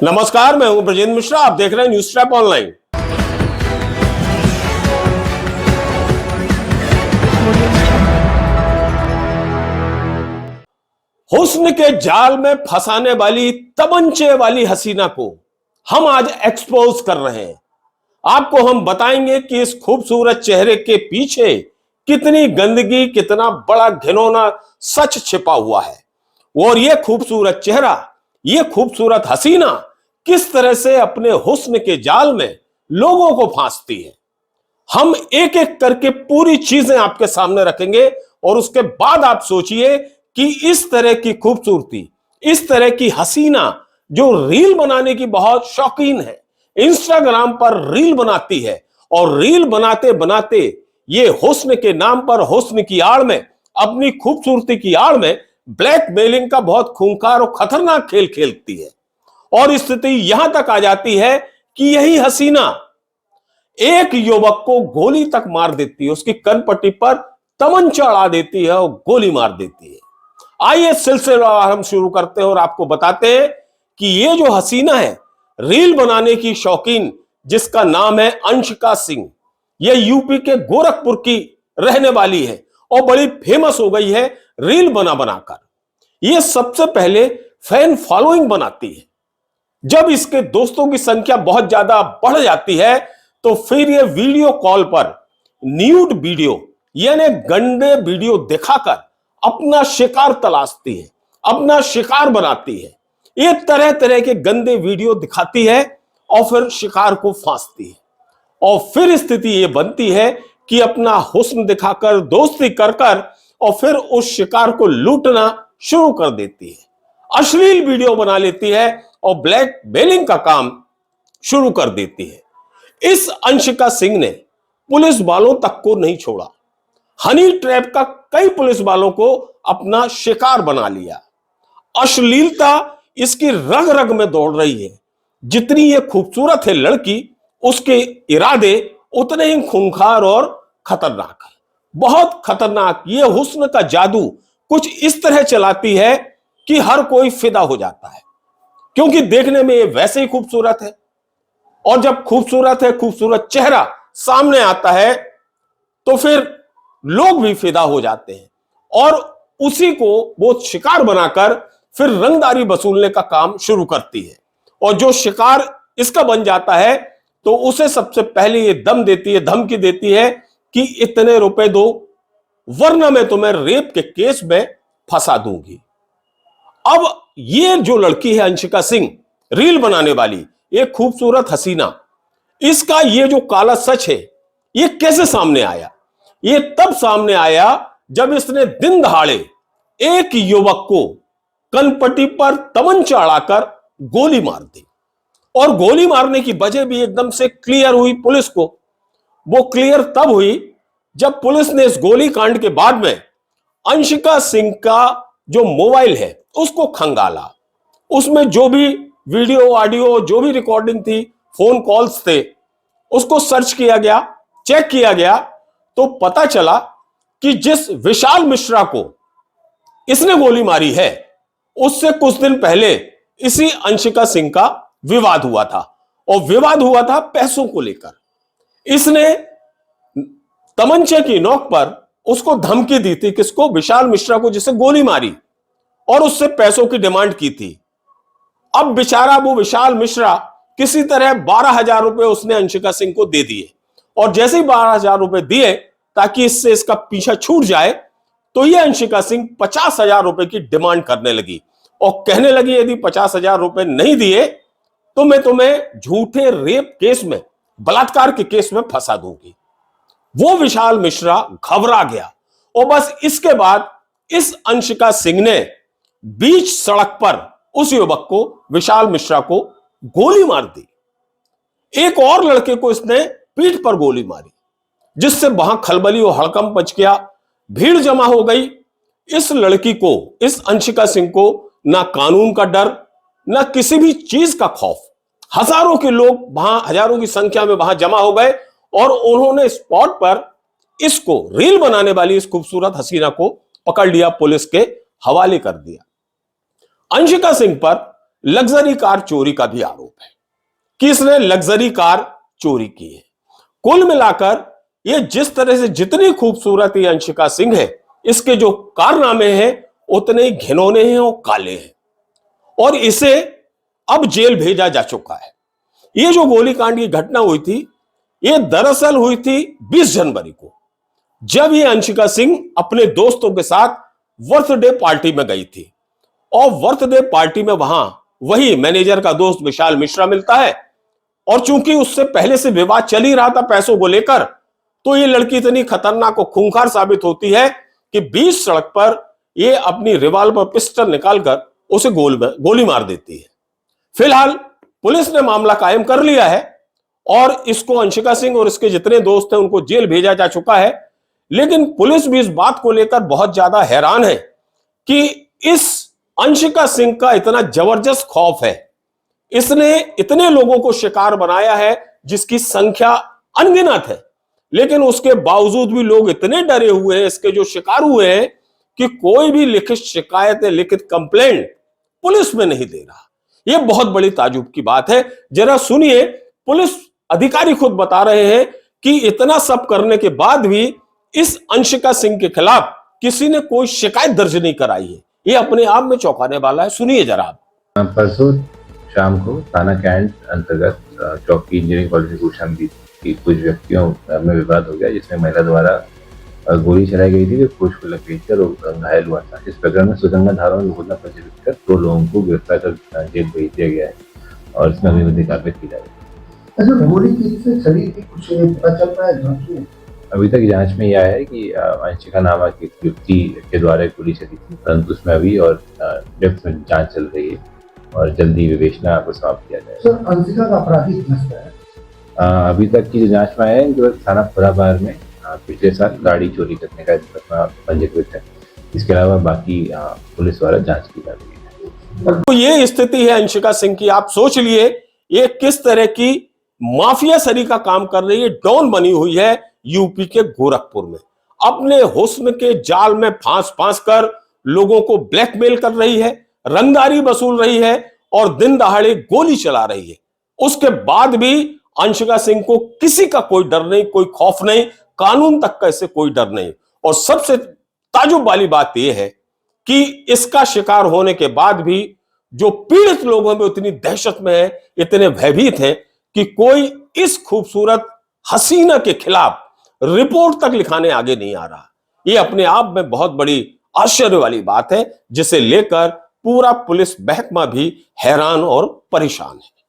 नमस्कार, मैं हूं ब्रजेंद्र मिश्रा। आप देख रहे हैं न्यूज ट्रैप ऑनलाइन। हुस्न के जाल में फंसाने वाली तमंचे वाली हसीना को हम आज एक्सपोज कर रहे हैं। आपको हम बताएंगे कि इस खूबसूरत चेहरे के पीछे कितनी गंदगी, कितना बड़ा घिनौना सच छिपा हुआ है और यह खूबसूरत चेहरा, यह खूबसूरत हसीना किस तरह से अपने हुस्न के जाल में लोगों को फांसती है। हम एक एक करके पूरी चीजें आपके सामने रखेंगे और उसके बाद आप सोचिए कि इस तरह की खूबसूरती, इस तरह की हसीना जो रील बनाने की बहुत शौकीन है, इंस्टाग्राम पर रील बनाती है और रील बनाते बनाते ये हुस्न के नाम पर, हुस्न की आड़ में, अपनी खूबसूरती की आड़ में ब्लैकमेलिंग का बहुत खूंखार और खतरनाक खेल खेलती है। और स्थिति यहां तक आ जाती है कि यही हसीना एक युवक को गोली तक मार देती है, उसकी कनपट्टी पर तमंचा अड़ा देती है और गोली मार देती है। आइए सिलसिला हम शुरू करते हैं और आपको बताते हैं कि ये जो हसीना है, रील बनाने की शौकीन, जिसका नाम है अंशिका सिंह, यह यूपी के गोरखपुर की रहने वाली है और बड़ी फेमस हो गई है रील बना बनाकर। यह सबसे पहले फैन फॉलोइंग बनाती है। जब इसके दोस्तों की संख्या बहुत ज्यादा बढ़ जाती है तो फिर ये वीडियो कॉल पर न्यूड वीडियो यानी गंदे वीडियो दिखाकर अपना शिकार तलाशती है, अपना शिकार बनाती है। ये तरह तरह के गंदे वीडियो दिखाती है और फिर शिकार को फांसती है। और फिर स्थिति ये बनती है कि अपना हुस्न दिखाकर, दोस्ती कर कर और फिर उस शिकार को लूटना शुरू कर देती है। अश्लील वीडियो बना लेती है और ब्लैकमेलिंग का काम शुरू कर देती है। इस अंशिका सिंह ने पुलिस वालों तक को नहीं छोड़ा। हनी ट्रैप का कई पुलिस वालों को अपना शिकार बना लिया। अश्लीलता इसकी रग रग में दौड़ रही है। जितनी ये खूबसूरत है लड़की, उसके इरादे उतने ही खूंखार और खतरनाक है, बहुत खतरनाक। ये हुस्न का जादू कुछ इस तरह चलाती है कि हर कोई फिदा हो जाता है, क्योंकि देखने में ये वैसे ही खूबसूरत है। और जब खूबसूरत है, खूबसूरत चेहरा सामने आता है तो फिर लोग भी फिदा हो जाते हैं और उसी को वो शिकार बनाकर फिर रंगदारी वसूलने का काम शुरू करती है। और जो शिकार इसका बन जाता है तो उसे सबसे पहले ये दम देती है, धमकी देती है कि इतने रुपए दो वरना मैं तुम्हें रेप के केस में फंसा दूंगी। अब ये जो लड़की है अंशिका सिंह, रील बनाने वाली, एक खूबसूरत हसीना, इसका ये जो काला सच है ये कैसे सामने आया? ये तब सामने आया जब इसने दिन दहाड़े एक युवक को कनपट्टी पर तमंचा अड़ाकर गोली मार दी। और गोली मारने की वजह भी एकदम से क्लियर हुई पुलिस को। वो क्लियर तब हुई जब पुलिस ने इस गोली कांड के बाद में अंशिका सिंह का जो मोबाइल है उसको खंगाला। उसमें जो भी वीडियो, ऑडियो, जो भी रिकॉर्डिंग थी, फोन कॉल्स थे, उसको सर्च किया गया, चेक किया गया तो पता चला कि जिस विशाल मिश्रा को इसने गोली मारी है उससे कुछ दिन पहले इसी अंशिका सिंह का विवाद हुआ था। और विवाद हुआ था पैसों को लेकर। इसने तमंचे की नोक पर उसको धमकी दी थी, किसको? विशाल मिश्रा को, जिसे गोली मारी, और उससे पैसों की डिमांड की थी। अब बेचारा वो विशाल मिश्रा किसी तरह 12,000 रुपए उसने अंशिका सिंह को दे दिए। और जैसे ही 12,000 रुपए दिए ताकि इससे इसका पीछा छूट जाए तो ये अंशिका सिंह 50,000 रुपए की डिमांड करने लगी और कहने लगी यदि 50,000 रुपए नहीं दिए तो मैं तुम्हें झूठे रेप केस में, बलात्कार के केस में फंसा दूंगी। वो विशाल मिश्रा घबरा गया और बस इसके बाद इस अंशिका सिंह ने बीच सड़क पर उस युवक को, विशाल मिश्रा को, गोली मार दी। एक और लड़के को इसने पीठ पर गोली मारी, जिससे वहां खलबली और हड़कंप मच गया, भीड़ जमा हो गई। इस लड़की को, इस अंशिका सिंह को ना कानून का डर, ना किसी भी चीज का खौफ। हजारों के लोग वहां, हजारों की संख्या में वहां जमा हो गए और उन्होंने स्पॉट पर इसको, रील बनाने वाली इस खूबसूरत हसीना को पकड़ लिया, पुलिस के हवाले कर दिया। अंशिका सिंह पर लग्जरी कार चोरी का भी आरोप है कि इसने लग्जरी कार चोरी की है। कुल मिलाकर ये जिस तरह से जितनी खूबसूरत ये अंशिका सिंह है, इसके जो कारनामे हैं उतने ही घिनौने हैं और काले हैं, और इसे अब जेल भेजा जा चुका है। ये जो गोलीकांड की घटना हुई थी, ये दरअसल हुई थी 20 जनवरी को, जब ये अंशिका सिंह अपने दोस्तों के साथ बर्थडे पार्टी में गई थी। और बर्थडे पार्टी में वहां वही मैनेजर का दोस्त विशाल मिश्रा मिलता है, और चूंकि उससे पहले से विवाद चल ही रहा था पैसों को लेकर, तो ये लड़की इतनी खतरनाक और खूंखार साबित होती है कि बीच सड़क पर ये अपनी रिवॉल्वर पिस्टल निकालकर उसे गोली मार देती है। फिलहाल पुलिस ने मामला कायम कर लिया है और इसको अंशिका सिंह और इसके जितने दोस्त हैं उनको जेल भेजा जा चुका है। लेकिन पुलिस भी इस बात को लेकर बहुत ज्यादा हैरान है कि इस अंशिका सिंह का इतना जबरदस्त खौफ है, इसने इतने लोगों को शिकार बनाया है जिसकी संख्या अनगिनत है, लेकिन उसके बावजूद भी लोग इतने डरे हुए हैं, इसके जो शिकार हुए हैं, कि कोई भी लिखित शिकायत या लिखित कंप्लेंट पुलिस में नहीं दे रहा। यह बहुत बड़ी ताजुब की बात है। जरा सुनिए, पुलिस अधिकारी खुद बता रहे हैं कि इतना सब करने के बाद भी इस अंशिका सिंह के खिलाफ किसी ने कोई शिकायत दर्ज नहीं कराई है। यह अपने आप में चौंकाने वाला है। सुनिए जरा आप। परसों शाम को थाना कैंट अंतर्गत चौकी इंजीनियरिंग कॉलेज कौशाम्बी की कुछ व्यक्तियों में विवाद हो गया, जिसमें महिला द्वारा गोली चलाई गई थी जो कोच को लग गई थी और घायल हुआ था। इस प्रकरण में सुगंधा धारा में मुकदमा पंजीकृत कर 2 लोगों को गिरफ्तार कर जेल भेज दिया गया है और इसमें अभी कार्रवाई की जा रही है। अच्छा, गोली किससे चली थी कुछ पता चल रहा है जांच में? अभी तक जांच में यह है कि अंशिका नामक एक युवती के द्वारा गोली चली थी, परंतु उसमें अभी और डेप्थ में जांच चल रही है और जल्दी विवेचना को समाप्त किया जाएगा। सर, अंशिका का आपराधिक दस्ता है? अभी तक की जो जांच में आया है कि थाना खुराबार में पिछले साल गाड़ी चोरी करने का मुकदमा पंजीकृत है। इसके अलावा बाकी पुलिस द्वारा जांच की जा रही है। तो ये स्थिति है अंशिका सिंह की। आप सोच लिए ये किस तरह की माफिया सरी का काम कर रही है, डॉन बनी हुई है यूपी के गोरखपुर में। अपने हुस्न के जाल में फांस फांस कर लोगों को ब्लैकमेल कर रही है, रंगदारी वसूल रही है और दिन दहाड़े गोली चला रही है। उसके बाद भी अंशिका सिंह को किसी का कोई डर नहीं, कोई खौफ नहीं, कानून तक का इससे कोई डर नहीं। और सबसे ताजुब वाली बात यह है कि इसका शिकार होने के बाद भी जो पीड़ित लोग हैं वो इतनी दहशत में है, इतने भयभीत हैं कि कोई इस खूबसूरत हसीना के खिलाफ रिपोर्ट तक लिखाने आगे नहीं आ रहा। ये अपने आप में बहुत बड़ी आश्चर्य वाली बात है, जिसे लेकर पूरा पुलिस महकमा भी हैरान और परेशान है।